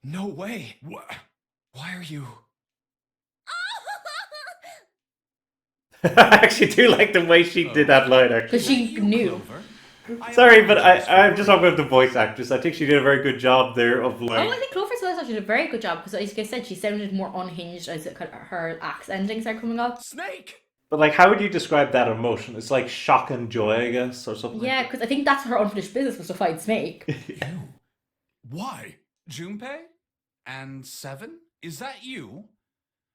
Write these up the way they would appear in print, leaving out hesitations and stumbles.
No way. Why are you... I actually do like the way she did that line, actually. Because she knew. Clover? Sorry, but I'm just talking about the voice actress. I think she did a very good job there of like... Oh, I think Clover's voice actually did a very good job because, as I said, she sounded more unhinged as her acts endings are coming up. Snake! But like, how would you describe that emotion? It's like shock and joy, I guess, or something. Yeah, because I think that's her unfinished business was to fight Snake. You? Why? Junpei? And Seven? Is that you?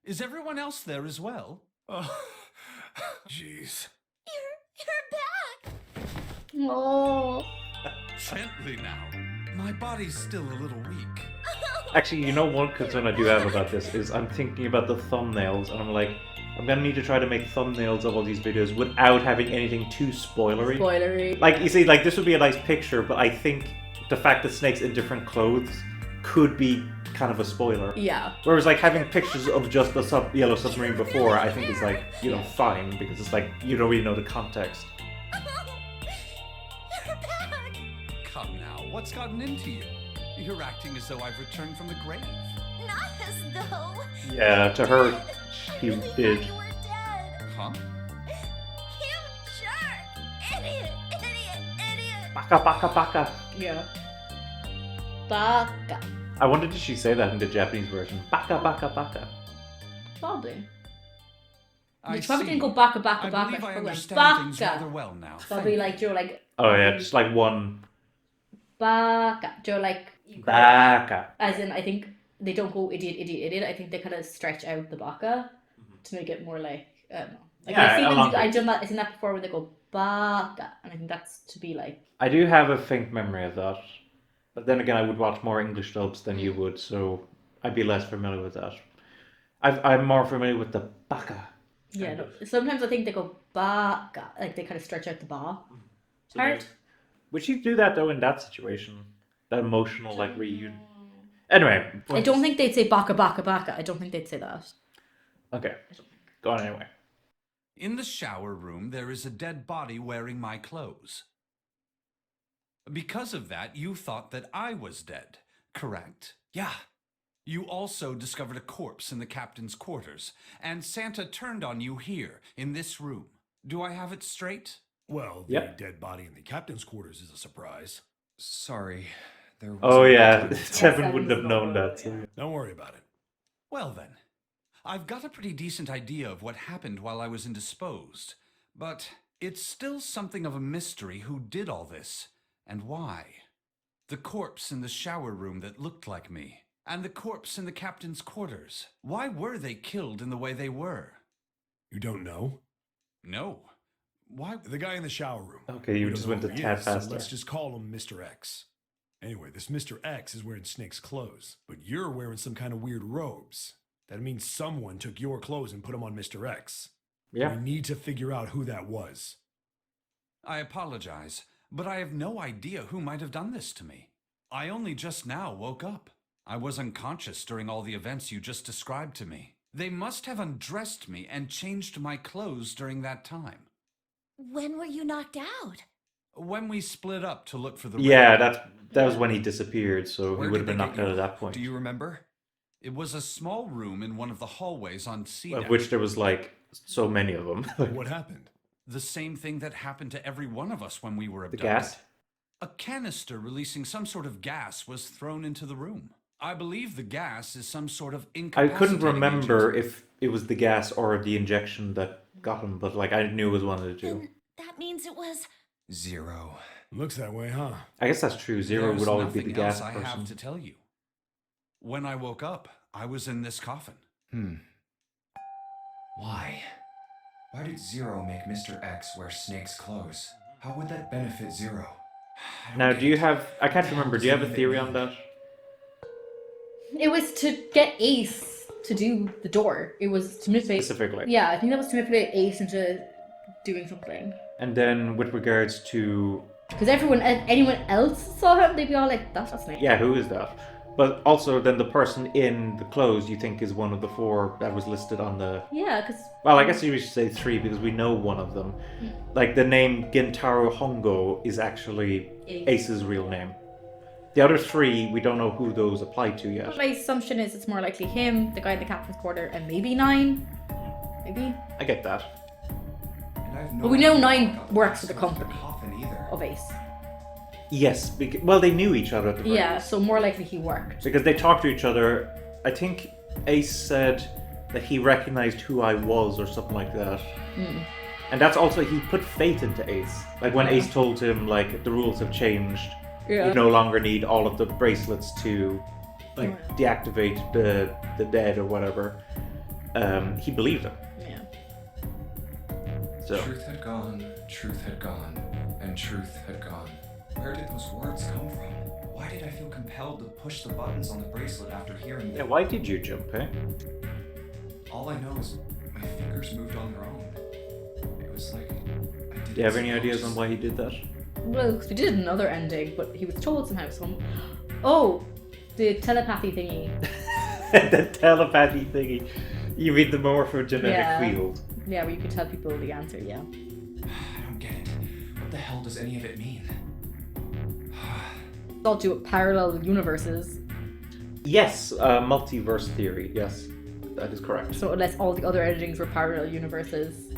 Is everyone else there as well? Oh, jeez. You're back! Oh. Gently now. My body's still a little weak. Actually, you know, one concern I do have about this is I'm thinking about the thumbnails, and I'm like, I'm gonna need to try to make thumbnails of all these videos without having anything too spoilery. Spoilery. Like, you see, like, this would be a nice picture, but I think the fact that Snake's in different clothes could be kind of a spoiler. Yeah. Whereas, like, having pictures of just the yellow submarine before, I think is, like, you know, fine, because it's like, you don't really know the context. You're back! Come now, what's gotten into you? You're acting as though I've returned from the grave. Not as though. Yeah, to her, I he really did. thought you were dead. Huh? You jerk! Idiot! Baka, baka, baka. Yeah. Baka. I wonder, did she say that in the Japanese version? Baka, baka, baka. Probably. I You probably see. didn't go baka, baka, I baka. believe I Probably understand things baka. rather well now. Probably Thank like Joe, like Oh yeah, just like one baka. Joe, like baka. as in, I think they don't go idiot, idiot, idiot. I think they kind of stretch out the baka to make it more like I don't know. Like Yeah, I've done that. I've seen that before where they go baka, and I think that's to be like. I do have a faint memory of that, but then again, I would watch more English dubs than you would, so I'd be less familiar with that. I'm more familiar with the baka. Yeah, no. Sometimes I think they go baka, like they kind of stretch out the ba. It's hard. Would you do that though in that situation? That emotional like reunion. Anyway, I don't think they'd say baka, baka, baka. I don't think they'd say that. Okay, go on anyway. In the shower room, there is a dead body wearing my clothes. Because of that, you thought that I was dead, correct? Yeah. You also discovered a corpse in the captain's quarters, and Santa turned on you here, in this room. Do I have it straight? Well, the Yep. dead body in the captain's quarters is a surprise. Sorry, there was... Oh yeah, Seven wouldn't have known that. So. Don't worry about it. Well then, I've got a pretty decent idea of what happened while I was indisposed, but it's still something of a mystery who did all this, and why. The corpse in the shower room that looked like me, and the corpse in the captain's quarters. Why were they killed in the way they were? You don't know? No. Why? The guy in the shower room. Okay, you We don't just know went who to he tad is, so faster. let's just call him Mr. X. Anyway, this Mr. X is wearing Snake's clothes, but you're wearing some kind of weird robes. That means someone took your clothes and put them on Mr. X. Yeah. We need to figure out who that was. I apologize, but I have no idea who might have done this to me. I only just now woke up. I was unconscious during all the events you just described to me. They must have undressed me and changed my clothes during that time. When were you knocked out? When we split up to look for the Yeah, ring. that was when he disappeared, so Where he would did have been they knocked get out you? at that point. Do you remember? It was a small room in one of the hallways on C Of deck. which there was like so many of them. What happened? The same thing that happened to every one of us when we were The abducted. gas? A canister releasing some sort of gas was thrown into the room. I believe the gas is some sort of I incapacitating couldn't remember agent. if it was the gas or the injection that got him, but like I knew it was one of the two. Then that means it was. Zero. Looks that way, huh? I guess that's true. Zero There's would always be the nothing gas else I person. have to tell you. When I woke up, I was in this coffin. Why? Why did Zero make Mr. X wear Snake's clothes? How would that benefit Zero? I don't Now, get do you it. have... I can't What the remember. hell Do you have a does it theory even on mean? that? It was to get Ace to do the door. It was to manipulate. Specifically. Yeah, I think that was to manipulate Ace into doing something. And then with regards to... Because anyone else saw him, they'd be all like, "That's not Snake." Yeah, who is that? But also then the person in the clothes you think is one of the four that was listed on the... Yeah, because Well, I guess you should say three because we know one of them. Like the name Gintaro Hongo is actually Ace. Ace's real name. The other three, we don't know who those apply to yet. My assumption is it's more likely him, the guy in the captain's quarter, and maybe 9. Maybe. I get that. And I have no But we know idea 9 about the works for the backstory of company coffin either. of Ace. Yes, well, they knew each other at the very Yeah, least. so more likely he worked. Because they talked to each other. I think Ace said that he recognized who I was or something like that. And that's also, he put faith into Ace. Like when Ace told him, like, the rules have changed. Yeah. You no longer need all of the bracelets to, like, deactivate the dead or whatever. He believed him. Yeah. So Truth had gone, and truth had gone. Where did those words come from? Why did I feel compelled to push the buttons on the bracelet after hearing yeah, them? why did you jump, eh? All I know is my fingers moved on their own. It was like I didn't Do you have any supposed ideas to. on why he did that? Well, 'cause we did another ending, but he was told somehow. Oh, the telepathy thingy. The telepathy thingy. You mean the morphogenetic Yeah. field? Yeah, where you could tell people the answer, yeah. I don't get it. What the hell does any of it mean? It's all to do with parallel universes. Yes, multiverse theory. Yes, that is correct. So unless all the other endings were parallel universes.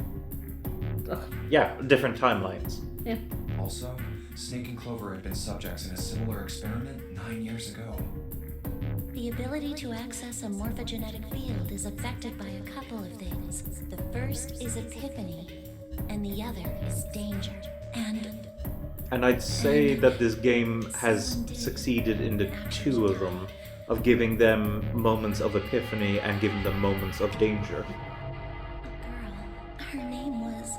Ugh. Yeah, different timelines. Yeah. Also, Snake and Clover had been subjects in a similar experiment 9 years ago. The ability to access a morphogenetic field is affected by a couple of things. The first is epiphany, and the other is danger. And I'd say that this game has succeeded in the two of them, of giving them moments of epiphany and giving them moments of danger. Girl, her name was.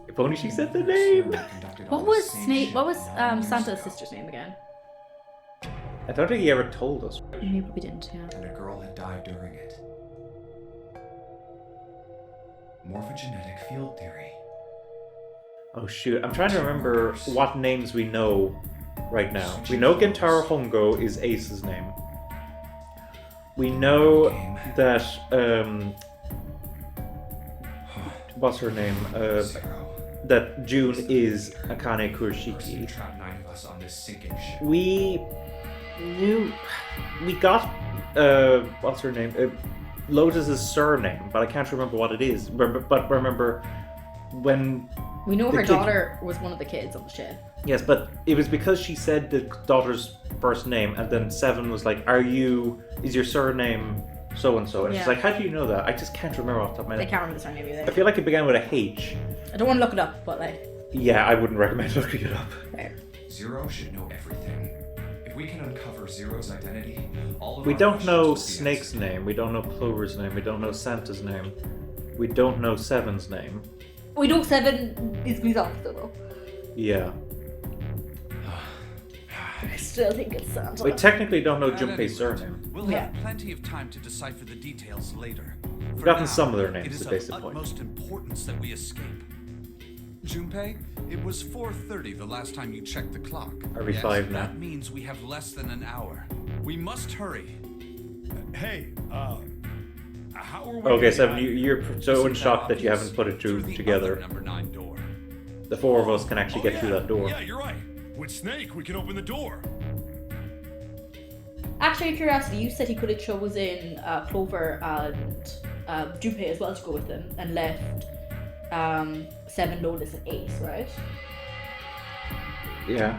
If only she said the name. What was Snake? What was Santa's sister's name again? I don't think he ever told us. Maybe we didn't. Yeah. And a girl had died during it. Morphogenetic field theory. Oh shoot, I'm trying to remember what names we know right now. We know Gentaro Hongo is Ace's name. We know that, what's her name? Zero. That June is Akane Person Kurashiki. trapped 9 of us on this sinking ship. We got, what's her name? Lotus's surname, but I can't remember what it is. But remember, when... We know The her kid- daughter was one of the kids on the ship. Yes, but it was because she said the daughter's first name, and then Seven was like, is your surname so-and-so? And she's Yeah. like, how do you know that? I just can't remember off the top of my I head. can't remember the surname I either. feel like it began with a H. I don't want to look it up, but like, Yeah, I wouldn't recommend looking it up. there. Zero should know everything. If we can uncover Zero's identity, all of We our don't questions know will be Snake's answered. name, we don't know Clover's name, we don't know Santa's name, we don't know Seven's name. We know 7 is Griselda though. Yeah. I still think it's Santa. We technically don't know At Junpei's any rate, surname. We'll Yeah. have plenty of time to decipher the details later. For Forgotten now, some of their names, It is is of basically the point. utmost importance that we escape. Junpei, it was 4:30 the last time you checked the clock. Are we Yes, 5 now? That means we have less than an hour. We must hurry. Hey, how are we? Okay, gonna Seven, get out of you're so Isn't in shock that you obvious? haven't put it Through the together. other number 9 door. The 4 of us can actually here? get through that door. Yeah, you're right. With Snake, we can open the door. Actually, curiosity, you said he could have chosen Clover and Junpei as well to go with them and left 7, Lotus, and Ace, right? Yeah.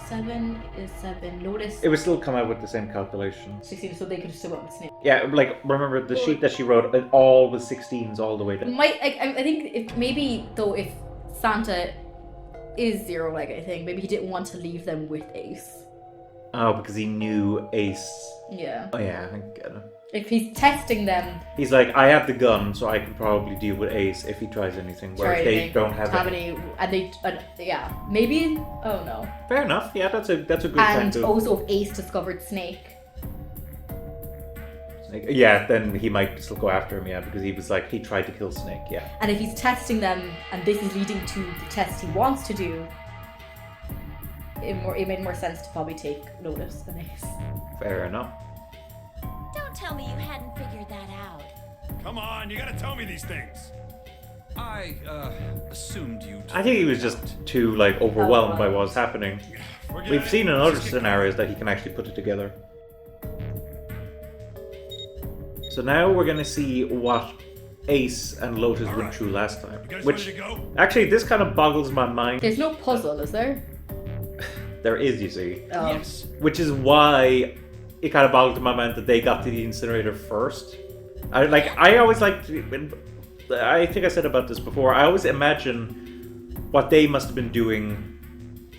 7 is 7, Lotus, It would still come out with the same calculation. 16, so they could have still went with Snake. Yeah, like, remember the sheet that she wrote, it all was 16s all the way down. I think if maybe though if Santa is Zero, like I think maybe he didn't want to leave them with Ace. Oh, because he knew Ace. Yeah. Oh yeah, I get it. If he's testing them, He's like, I have the gun, so I can probably deal with Ace if he tries anything. Whereas try they to don't have any, and they, yeah, maybe. Oh no. Fair enough. Yeah, that's a good And kind of. also, if Ace discovered Snake, Snake. Yeah, then he might still go after him. Yeah, because he was like he tried to kill Snake. Yeah. and if he's testing them, and this is leading to the test he wants to do, it made more sense to probably take Lotus than Ace. Fair enough. Don't tell me you hadn't figured that out. Come on, you gotta tell me these things. I, assumed you'd... I think he was just too, like, overwhelmed by what was happening. Forget We've it. seen in other Just get scenarios that he can actually put it together. So now we're gonna see what Ace and Lotus went Alright. through last time. You guys Which, ready to go? actually, this kind of boggles my mind. There's no puzzle, is there? There is, you see. Oh. Yes. Which is why it kind of boggles my mind that they got to the incinerator first. I always like to, I think I said about this before, I always imagine what they must have been doing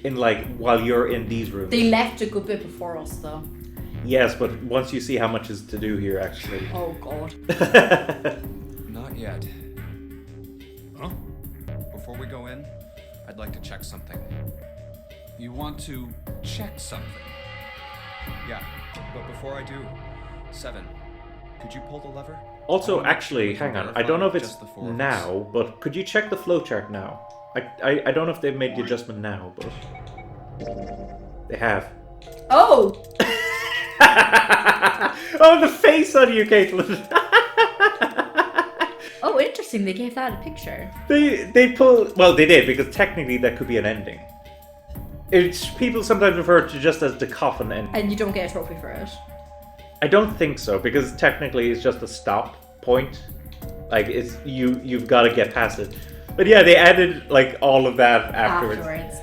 in, like, while you're in these rooms. They left a good bit before us, though. Yes, but once you see how much is to do here, actually. Oh, God. Not yet. Huh? Before we go in, I'd like to check something. You want to check something? Yeah, but before I do, 7, could you pull the lever? Also, I wanna make sure actually, we can hang on. I verify don't know if it's just the 4 of us. now, but could you check the flowchart now? I don't know if they've made the adjustment now, but they have. Oh! Oh, the face on you, Caitlin. Oh, interesting. They gave that a picture. They pull. Well, they did because technically that could be an ending. It's people sometimes refer to just as the coffin ending. And you don't get a trophy for it. I don't think so because technically it's just a stop point. Like it's you've got to get past it. But yeah, they added like all of that afterwards.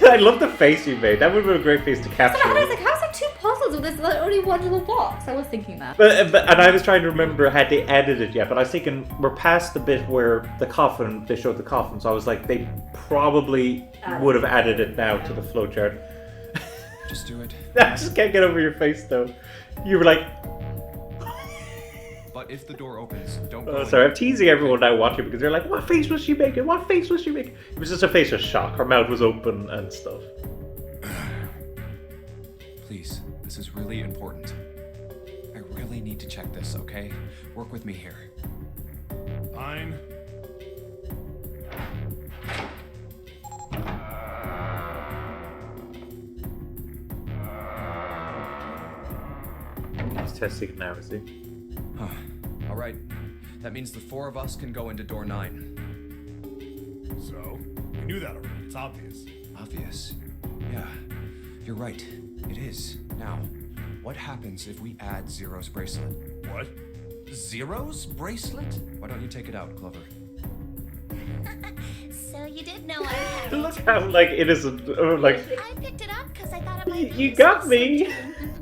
I love the face you made. That would be a great face to capture. I was like, how's it 2 puzzles with this only one little box? I was thinking that. But and I was trying to remember had they added it yet, but I was thinking we're past the bit where the coffin, they showed the coffin, so I was like they probably would have added it now to the flowchart. Just do it. I just can't get over your face though. You were like, But if the door opens, don't go oh, in. sorry, I'm teasing everyone now watching because they're like, what face was she making? What face was she making? It was just a face of shock. Her mouth was open and stuff. Please, this is really important. I really need to check this, okay? Work with me here. Fine. He's testing it now, is he? All right. That means the 4 of us can go into door 9. So, we knew that already. It's obvious. Obvious. Yeah, you're right. It is. Now, what happens if we add Zero's bracelet? What? Zero's bracelet? Why don't you take it out, Clover? So you did know I had Look how like innocent, like I picked it up because I thought it might be you got useful me. sometime.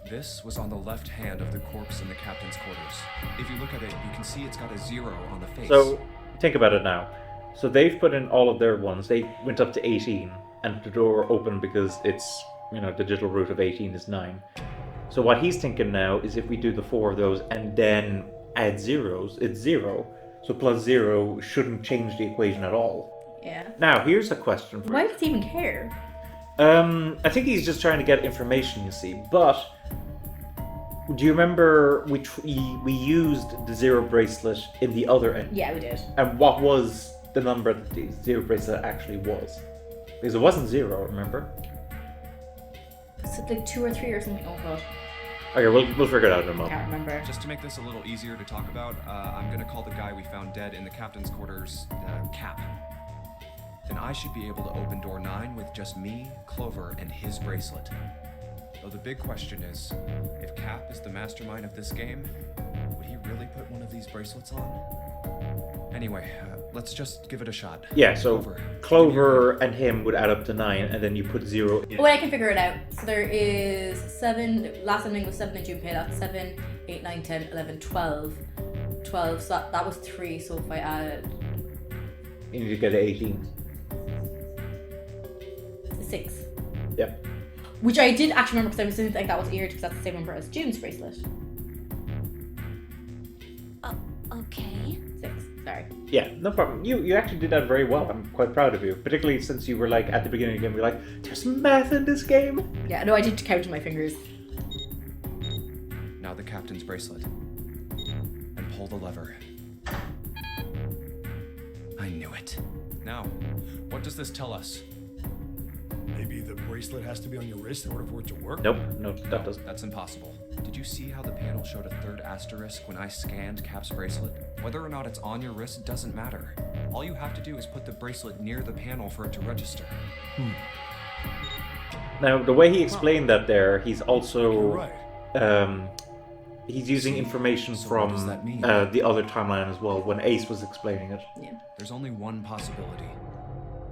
This was on the left hand of the corpse in the captain's quarters. If you look at it, you can see it's got a 0 on the face. So think about it now. So they've put in all of their ones. They went up to 18, and the door opened because it's the digital root of 18 is 9. So what he's thinking now is if we do the 4 of those and then add zeros, it's 0. So plus 0 shouldn't change the equation at all. Yeah. Now here's a question for Why you. does he even care? I think he's just trying to get information, you see. But do you remember we used the 0 bracelet in the other end? Yeah, we did. And what was the number that the 0 bracelet actually was? Because it wasn't 0, remember? Was it like 2 or 3 or something? Oh god, Okay, we'll figure it out in a I moment. can't remember. Just to make this a little easier to talk about, I'm gonna call the guy we found dead in the captain's quarters, Cap. Then I should be able to open door 9 with just me, Clover, and his bracelet. Though the big question is, if Cap is the mastermind of this game, would he really put one of these bracelets on? Anyway, let's just give it a shot. Yeah, so Clover. Clover and him would add up to 9, and then you put 0 in. Oh, wait, I can figure it out. So there is 7, last ending was 7 in Junpei, that's 7, 8, 9, 10, 11, 12. 12, so that was 3, so if I add You need to get to 18. 6. Yep. Which I did actually remember because I was thinking like that was weird because that's the same number as June's bracelet. Okay. 6, sorry. Yeah, no problem. You actually did that very well. I'm quite proud of you. Particularly since you were like, at the beginning of the game, you were like, there's math in this game. Yeah, no, I did count on my fingers. Now the captain's bracelet. And pull the lever. I knew it. Now, what does this tell us? Maybe the bracelet has to be on your wrist in order for it to work? Nope, no, that doesn't. That's impossible. Did you see how the panel showed a third asterisk when I scanned Cap's bracelet? Whether or not it's on your wrist doesn't matter. All you have to do is put the bracelet near the panel for it to register. Now, the way he explained that there, he's You're also right. he's using information So what from does that mean? the other timeline as well when Ace was explaining it. Yeah. There's only one possibility.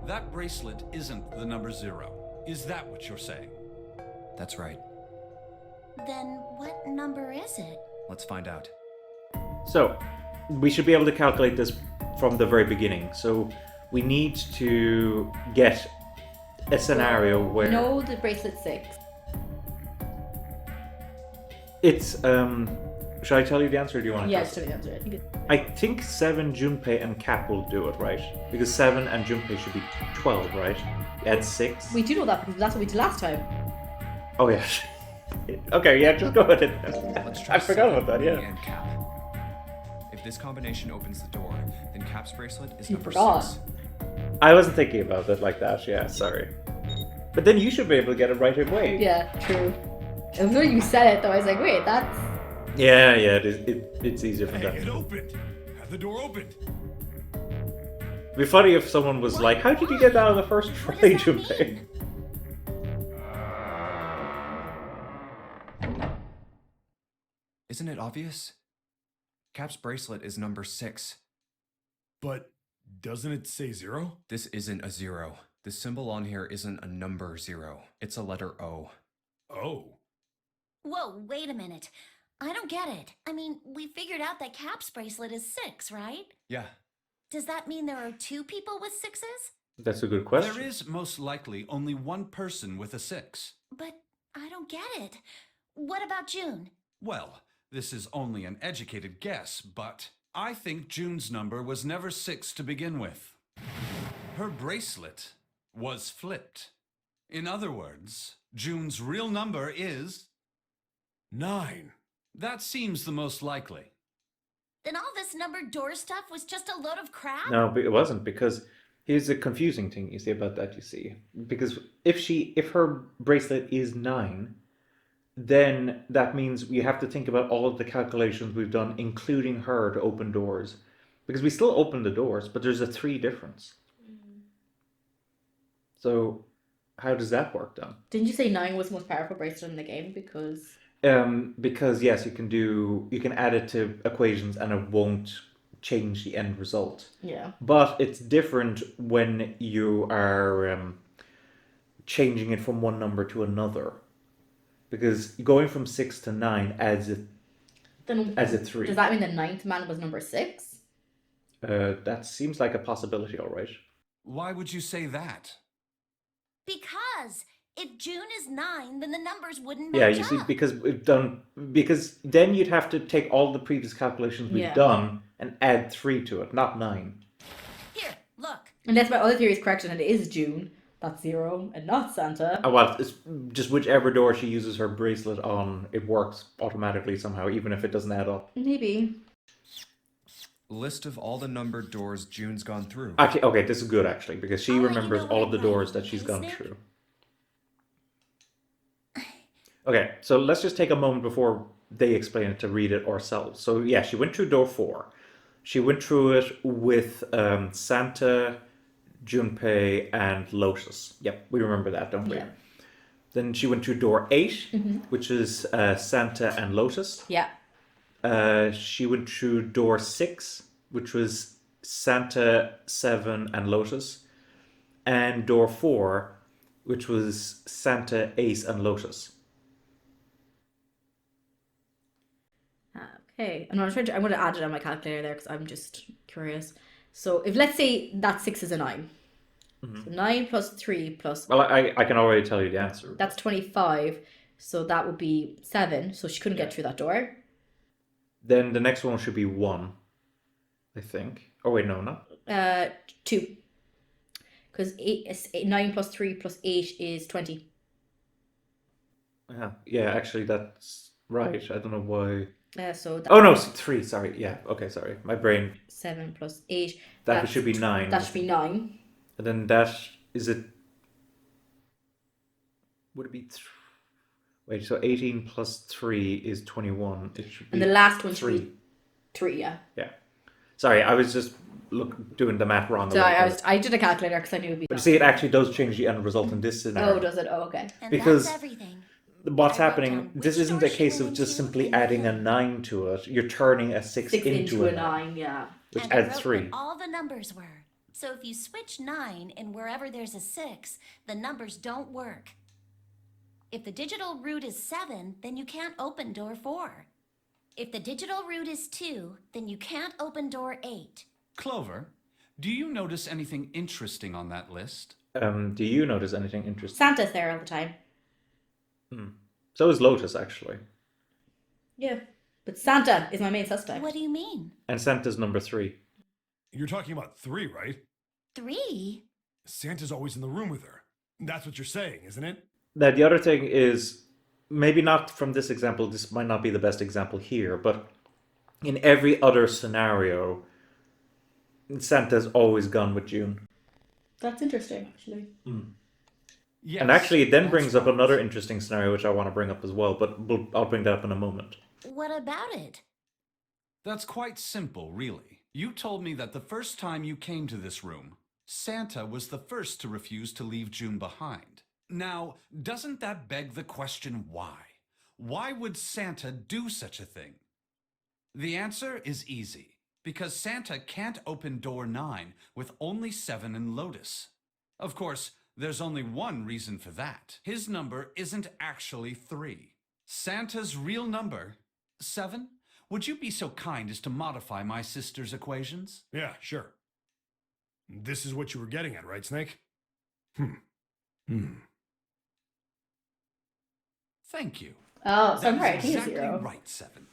That bracelet isn't the number 0. Is that what you're saying? That's right. Then what number is it? Let's find out. So, we should be able to calculate this from the very beginning. So, we need to get a scenario where No, the bracelet 6. it's should I tell you the answer or do you want to Yeah, guess? just tell me the answer. I think it's... I think 7, Junpei, and Cap will do it, right? Because 7 and Junpei should be 12, right? Add 6. We do know that because that's what we did last time. Oh, yeah. Okay, yeah, just go with it. Let's try I forgot about that, me yeah. and Cap. If this combination opens the door, then Cap's bracelet is You number forgot. 6. I wasn't thinking about it like that, yeah, sorry. But then you should be able to get it right away. Yeah, true. And when you said it, though, I was like, wait, that's... Yeah, it's easier for Hey, them. it opened. Have the door opened. It'd be funny if someone was like, how did you get that on the first What try, does that Junpei? mean? Isn't it obvious? Cap's bracelet is number 6. But doesn't it say 0? This isn't a 0. The symbol on here isn't a number 0. It's a letter O. Oh. Whoa, wait a minute. I don't get it. I mean, we figured out that Cap's bracelet is 6, right? Yeah. Does that mean there are 2 people with 6s? That's a good question. There is most likely only one person with a 6. But I don't get it. What about June? Well, this is only an educated guess, but I think June's number was never 6 to begin with. Her bracelet was flipped. In other words, June's real number is... 9. That seems the most likely. Then all this numbered door stuff was just a load of crap? No, but it wasn't, because here's the confusing thing you see about that, you see. Because if her bracelet is 9, then that means we have to think about all of the calculations we've done, including her, to open doors. Because we still open the doors, but there's a 3 difference. So, how does that work then? Didn't you say 9 was the most powerful bracelet in the game? Because Yes, you can add it to equations and it won't change the end result. yeah. But it's different when you are changing it from one number to another. Because going from 6 to 9 adds a Then as a 3. does that mean the 9th man was number 6? That seems like a possibility, all right. Why would you say that? Because if June is 9, then the numbers wouldn't Yeah, match you see, up. because then you'd have to take all the previous calculations we've Yeah. done and add 3 to it, not 9. Here, look. Unless my other theory is correct and it is June. That's 0 and not Santa. Well, it's just whichever door she uses her bracelet on, it works automatically somehow, even if it doesn't add up. Maybe. List of all the numbered doors June's gone through. Actually, okay, this is good actually, because she I'll let you remembers know all when of the I'm doors ready, that she's okay, gone Snip? through. Okay, so let's just take a moment before they explain it to read it ourselves. So yeah, she went through door 4. She went through it with Santa, Junpei, and Lotus. Yep, we remember that, don't we? Yeah. Then she went through door 8, which is Santa and Lotus. Yeah. She went through door 6, which was Santa, 7, and Lotus. And door 4, which was Santa, Ace, and Lotus. Okay. And I'm going to add it on my calculator there because I'm just curious. So if let's say that 6 is a 9. So 9 plus 3 plus... Well, I can already tell you the answer. That's 25. So that would be 7. So she couldn't get through that door. Then the next one should be 1, I think. Oh, wait, no, not. 2. Because 9 plus 3 plus 8 is 20. Yeah, actually, that's right. I don't know why. So Oh, no, 3, sorry. Yeah, okay, sorry. My brain. 7 plus 8. That should be 9. That should be 9. And then that, is it... Would it be... Wait, so 18 plus 3 is 21. It should be And the last one should 3. be 3, yeah. Yeah. Sorry, I was just doing the math wrong. So I did a calculator because I knew it would be. But you see, it actually does change the end result in this scenario. Oh, does it? Oh, okay. And Because- that's everything. What's I wrote happening, down this which isn't door a she case went of just into simply and the adding a code. 9 to it. You're turning a 6 into a a 9, 9, yeah. which And I adds wrote 3. what all the numbers were. So if you switch 9 and wherever there's a 6, the numbers don't work. If the digital root is 7, then you can't open door 4. If the digital root is 2, then you can't open door 8. Clover, do you notice anything interesting on that list? Do you notice anything interesting? Santa's there all the time. So is Lotus, actually. Yeah. But Santa is my main suspect. What do you mean? And Santa's number 3. You're talking about 3, right? 3? Santa's always in the room with her. That's what you're saying, isn't it? Now, the other thing is, maybe not from this example, this might not be the best example here, but in every other scenario, Santa's always gone with June. That's interesting, actually. Yes, And actually, it then that's brings up right. another interesting scenario, which I want to bring up as well, but I'll bring that up in a moment. What about it? That's quite simple, really. You told me that the first time you came to this room, Santa was the first to refuse to leave June behind. Now, doesn't that beg the question why? Why would Santa do such a thing? The answer is easy. Because Santa can't open door 9 with only 7 in Lotus. Of course, there's only one reason for that. His number isn't actually 3. Santa's real number, 7? Would you be so kind as to modify my sister's equations? Yeah, sure. This is what you were getting at, right, Snake? Thank you. Oh, so I'm That right. I is think it's exactly 0. right, 7.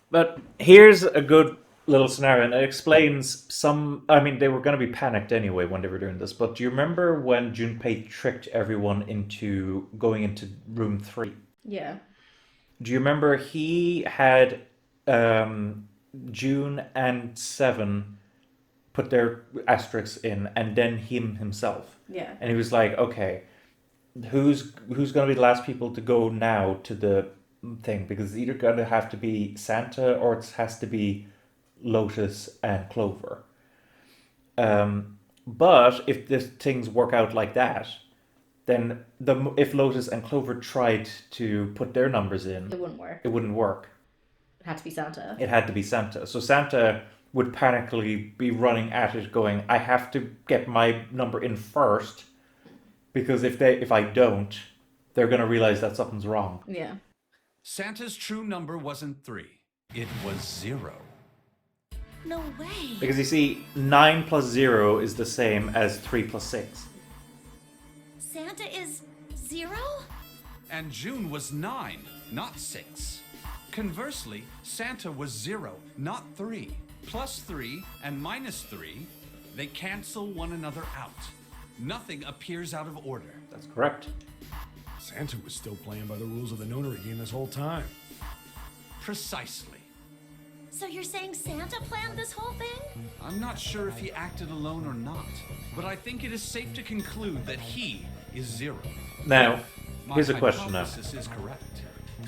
But here's a good little scenario, and it explains some... I mean, they were going to be panicked anyway when they were doing this, but do you remember when Junpei tricked everyone into going into room 3? Yeah. Do you remember he had June and 7 put their asterisks in, and then himself? Yeah. And he was like, okay, who's going to be the last people to go now to the thing? Because it's either going to have to be Santa or it has to be Lotus and Clover. But if the things work out like that, then if Lotus and Clover tried to put their numbers in, It wouldn't work. it wouldn't work. It had to be Santa. It had to be Santa. So Santa would panically be running at it going, I have to get my number in first, because if I don't, they're going to realize that something's wrong. Yeah. Santa's true number wasn't 3. It was 0. No way. Because you see, 9 plus 0 is the same as 3 plus 6. Santa is 0? And June was 9, not 6. Conversely, Santa was 0, not 3. Plus 3 and minus 3, they cancel one another out. Nothing appears out of order. That's correct. Santa was still playing by the rules of the nonary game this whole time. Precisely. So you're saying Santa planned this whole thing? I'm not sure if he acted alone or not, but I think it is safe to conclude that he is 0. Now, My here's a question now. hypothesis is correct.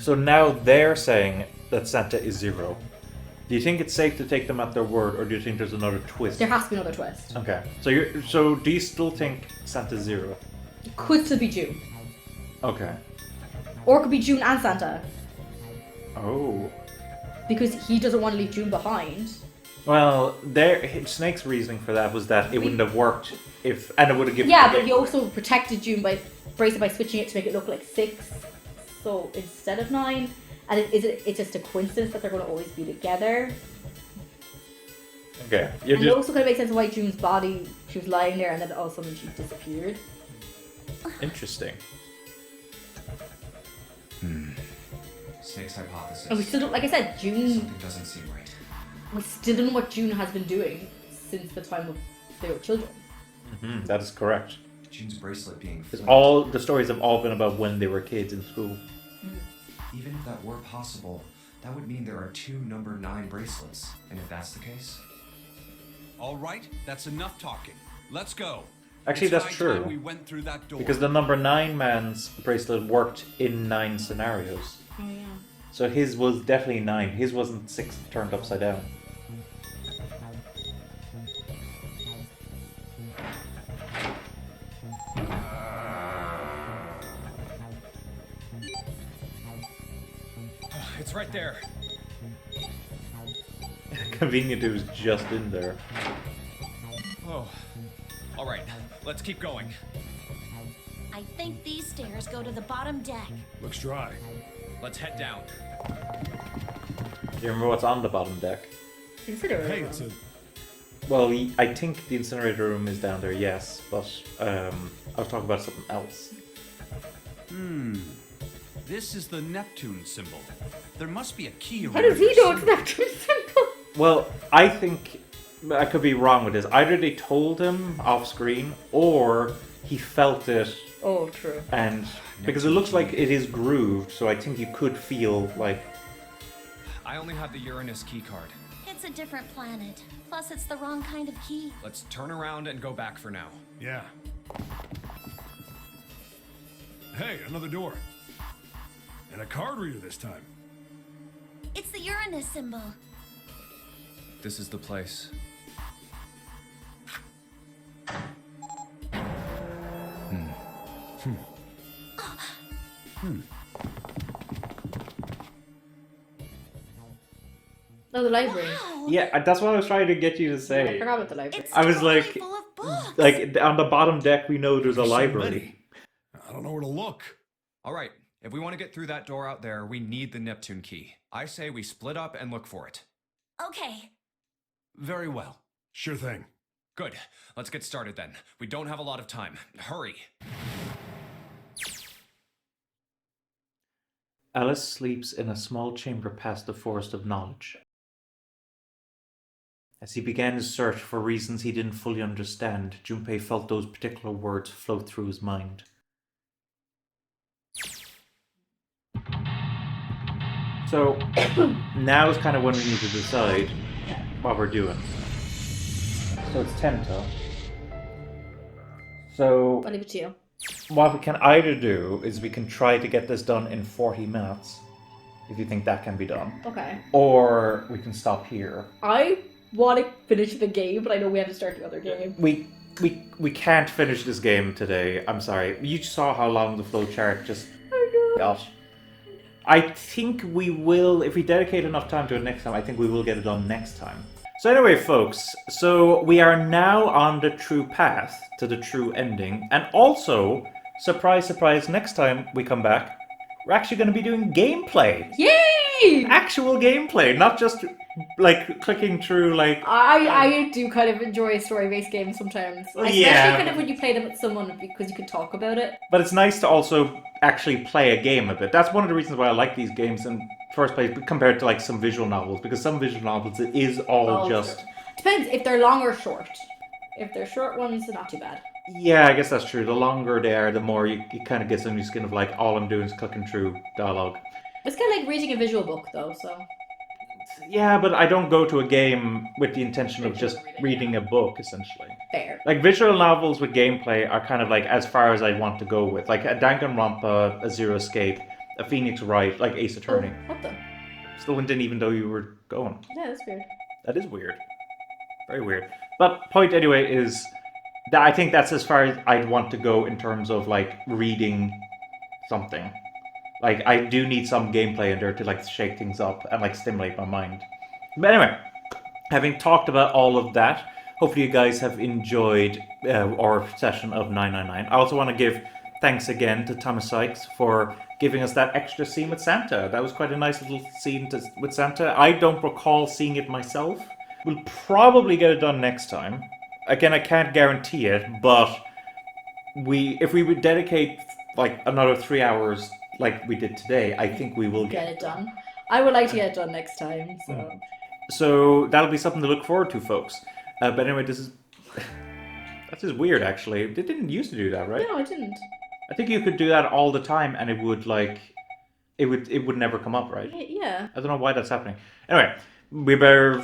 So now they're saying that Santa is 0. Do you think it's safe to take them at their word, or do you think there's another twist? There has to be another twist. Okay. So do you still think Santa's 0? It could still be June. Okay. Or it could be June and Santa. Oh. Because he doesn't want to leave June behind. Well, Snake's reasoning for that was that it wouldn't have worked if, and it would have given. Yeah, but he also protected June by switching it to make it look like 6. So instead of 9. And it's just a coincidence that they're going to always be together. Okay. And it also kind of makes sense why June's body, she was lying there and then all of a sudden she disappeared. Interesting. Snake's hypothesis. And we still don't, like I said, June, Something doesn't seem right. we still don't know what June has been doing since the time of they were children. That is correct. June's bracelet being Because flipped. all the stories have all been about when they were kids in school. Even if that were possible, that would mean there are 2 number 9 bracelets. And if that's the case, All right, that's enough talking. Let's go. Actually, It's that's high true. time we went through that door. Because the number 9 man's bracelet worked in 9 scenarios. Oh, yeah. So his was definitely 9. His wasn't 6 turned upside down. It's right there. Convenient it was just in there. Oh. All right, let's keep going. I think these stairs go to the bottom deck. Looks dry. Let's head down. Do you remember what's on the bottom deck? Consider Hey, it. it's a. Well, I think the incinerator room is down there, yes, but I was talking about something else. This is the Neptune symbol. There must be a key around How does he here know it's somewhere. Neptune symbol? Well, I think I could be wrong with this. Either they told him off screen, or he felt it, Oh, true. and because it looks like it is grooved, so I think you could feel like. I only have the Uranus key card. It's a different planet. Plus, it's the wrong kind of key. Let's turn around and go back for now. Yeah. Hey, another door. And a card reader this time. It's the Uranus symbol. This is the place. No, the library. Wow. Yeah, that's what I was trying to get you to I say. forgot about the library. It's I was totally like- full of books. Like on the bottom deck, we know there's a So library. many. I don't know where to look. All right, if we want to get through that door out there, we need the Neptune key. I say we split up and look for it. Okay. Very well. Sure thing. Good. Let's get started then. We don't have a lot of time. Hurry. Alice sleeps in a small chamber past the forest of knowledge. As he began his search for reasons he didn't fully understand, Junpei felt those particular words float through his mind. So, now is kind of when we need to decide what we're doing. So it's Tenta. So, I'll leave it to you. what we can either do is we can try to get this done in 40 minutes, if you think that can be done. Okay. Or we can stop here. I want to finish the game, but I know we have to start the other game. We can't finish this game today. I'm sorry. You saw how long the flow chart just got. I think we will, if we dedicate enough time to it next time, I think we will get it done next time. So anyway, folks, so we are now on the true path to the true ending. And also, surprise, surprise, next time we come back, we're actually going to be doing gameplay. Yay! Actual gameplay, not just like clicking through like... I do kind of enjoy story-based games sometimes. Especially Yeah. kind of when you play them with someone because you can talk about it. But it's nice to also actually play a game a bit. That's one of the reasons why I like these games in first place compared to like some visual novels, because some visual novels it is all Oh, just... true. Depends if they're long or short. If they're short ones, they're not too bad. Yeah, I guess that's true. The longer they are, the more you kind of get under your skin of like, all I'm doing is clicking through dialogue. It's kind of like reading a visual book, though, so... Yeah, but I don't go to a game with the intention of just Reading, reading a book, essentially. Fair. Like, visual novels with gameplay are kind of like as far as I want to go with. Like, a Danganronpa, a Zero Escape, a Phoenix Wright, like Ace Attorney. Oh, what the? Still didn't even know you were going. Yeah, that's weird. That is weird. Very weird. But point anyway is that I think that's as far as I'd want to go in terms of like reading something. Like I do need some gameplay in there to like shake things up and like stimulate my mind. But anyway, having talked about all of that, hopefully you guys have enjoyed our session of 999. I also want to give thanks again to Thomas Sykes for giving us that extra scene with Santa. That was quite a nice little scene with Santa. I don't recall seeing it myself. We'll probably get it done next time. Again, I can't guarantee it, but if we would dedicate like another 3 hours like we did today, I think we will Get it done. I would like to get it done next time, so... So that'll be something to look forward to, folks. But anyway, this is... That's just weird, actually. They didn't used to do that, right? No, I didn't. I think you could do that all the time and it would like... It would never come up, right? Yeah. I don't know why that's happening. Anyway, we better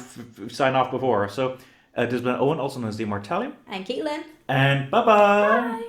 sign off before. So, This has been Owen, also known as the Immortalium. And Caitlin. And bye-bye! Bye.